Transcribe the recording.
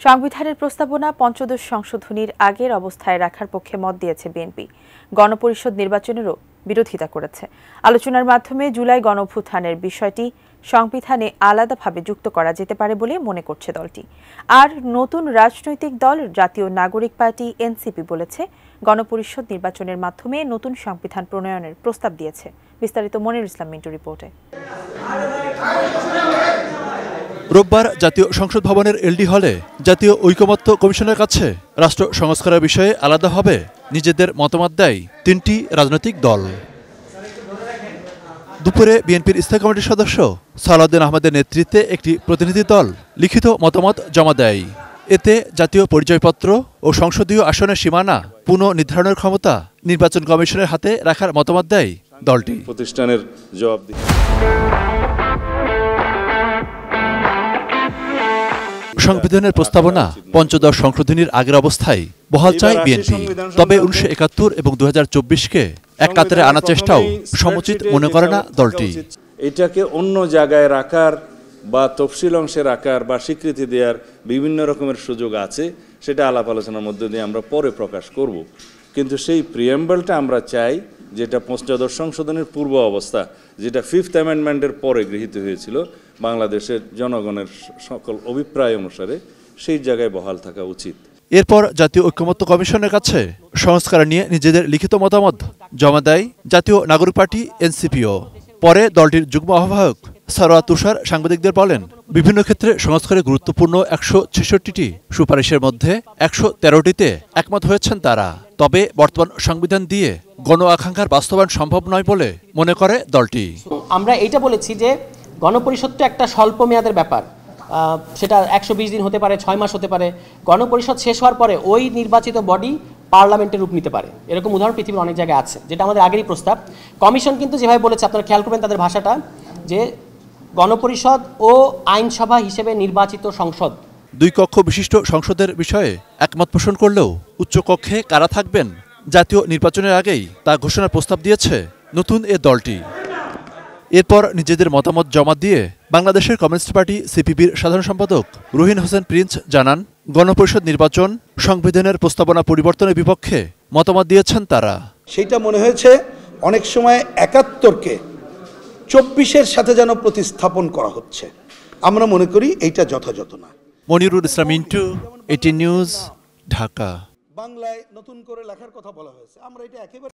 সংবিধানের প্রস্তাবনা পঞ্চদশ সংশোধনীর আগের অবস্থায় রাখার পক্ষে মত দিয়েছে বিএনপি। গণপরিষদ নির্বাচনেরও বিরোধিতা করেছে। আলোচনার মাধ্যমে জুলাই গণঅভ্যুত্থানের বিষয়টি সংবিধানে আলাদাভাবে যুক্ত করা যেতে পারে বলে মনে করছে দলটি। আর নতুন রাজনৈতিক দল জাতীয় নাগরিক পার্টি এনসিপি বলেছে, গণপরিষদ নির্বাচনের মাধ্যমে নতুন সংবিধান প্রণয়নের প্রস্তাব দিয়েছে। বিস্তারিত মনির ইসলাম মিন্টু রিপোর্টে। রোববার জাতীয় সংসদ ভবনের এলডি হলে জাতীয় ঐকমত্য কমিশনের কাছে রাষ্ট্র সংস্কারের বিষয়ে আলাদাভাবে নিজেদের মতামত দেয় তিনটি রাজনৈতিক দল। দুপুরে বিএনপির স্থায়ী কমিটির সদস্য সালাউদ্দিন আহমেদের নেতৃত্বে একটি প্রতিনিধি দল লিখিত মতামত জমা দেয়। এতে জাতীয় পরিচয়পত্র ও সংসদীয় আসনের সীমানা পুনঃনির্ধারণের ক্ষমতা নির্বাচন কমিশনের হাতে রাখার মতামত দেয় দলটি। প্রতিষ্ঠানের জবাবদিহি সংবিধানের প্রস্তাবনা পঞ্চদশ সংশোধনীর আগের অবস্থায় বহাল চায় বিএনপি। তবে 1971 এবং 2024-কে এক কাতারে আনার চেষ্টাও সমুচিত মনে করে না দলটি। এটাকে অন্য জায়গায় রাখার বা তফসিল অংশে রাখার বা স্বীকৃতি দেওয়ার বিভিন্ন রকমের সুযোগ আছে, সেটা আলাপ আলোচনার মধ্যে দিয়ে আমরা পরে প্রকাশ করব। কিন্তু সেই প্রিএম্বলটা আমরা চাই, যেটা পঞ্চদশ সংশোধনের পূর্ব অবস্থা, যেটা 5th অ্যামেন্ডমেন্টের পরে গৃহীত হয়েছিল, বাংলাদেশের জনগণের সকল অভিপ্রায় অনুসারে সেই জায়গায় বহাল থাকা উচিত। এরপর জাতীয় ঐকমত্য কমিশনের কাছে সংস্কার নিয়ে নিজেদের লিখিত মতামত জমা দেয় জাতীয় নাগরিক পার্টি এনসিপিও। পরে দলটির যুগ্ম আহ্বায়ক সারোয়ার তুষার সাংবাদিকদের বলেন, বিভিন্ন ক্ষেত্রে সংস্কারে গুরুত্বপূর্ণ 166টি সুপারিশের মধ্যে 113টিতে একমত হয়েছেন তারা। তবে বর্তমান সংবিধান দিয়ে গণ আকাঙ্ক্ষার বাস্তবায়ন সম্ভব নয় বলে মনে করে দলটি। আমরা এইটা বলেছি যে গণপরিষদ তো একটা স্বল্প মেয়াদের ব্যাপার, সেটা 120 দিন হতে পারে, 6 মাস হতে পারে। গণপরিষদ শেষ হওয়ার পরে ওই নির্বাচিত বডি পার্লামেন্টের রূপ নিতে পারে। এরকম উদাহরণ পৃথিবীর অনেক জায়গায় আছে, যেটা আমাদের আগেরই প্রস্তাব। কমিশন কিন্তু যেভাবে বলেছে, আপনারা খেয়াল করবেন তাদের ভাষাটা, যে গণপরিষদ ও আইনসভা হিসেবে নির্বাচিত সংসদ। 2 কক্ষ বিশিষ্ট সংসদের বিষয়ে একমত পোষণ করলেও উচ্চ কক্ষে কারা থাকবেন জাতীয় নির্বাচনের আগেই তা ঘোষণার প্রস্তাব দিয়েছে নতুন এ দলটি। এরপর নিজেদের মতামত জমা দিয়ে বাংলাদেশের কমিউনিস্ট পার্টি সিপিবির সাধারণ সম্পাদক রুহিন হোসেন প্রিন্স জানান, গণপরিষদ নির্বাচন সংবিধানের প্রস্তাবনা পরিবর্তনের বিপক্ষে মতামত দিয়েছেন তারা। সেইটা মনে হয়েছে অনেক সময় 71কে 24-এর সাথে যেন প্রতিস্থাপন করা হচ্ছে। আমরা মনে করি এইটা যথাযথ না। Monirul Islam Mintu, ATN news, Dhaka. বাংলায় নতুন করে লেখার কথা বলা হয়েছে, আমরা এটা একেবারে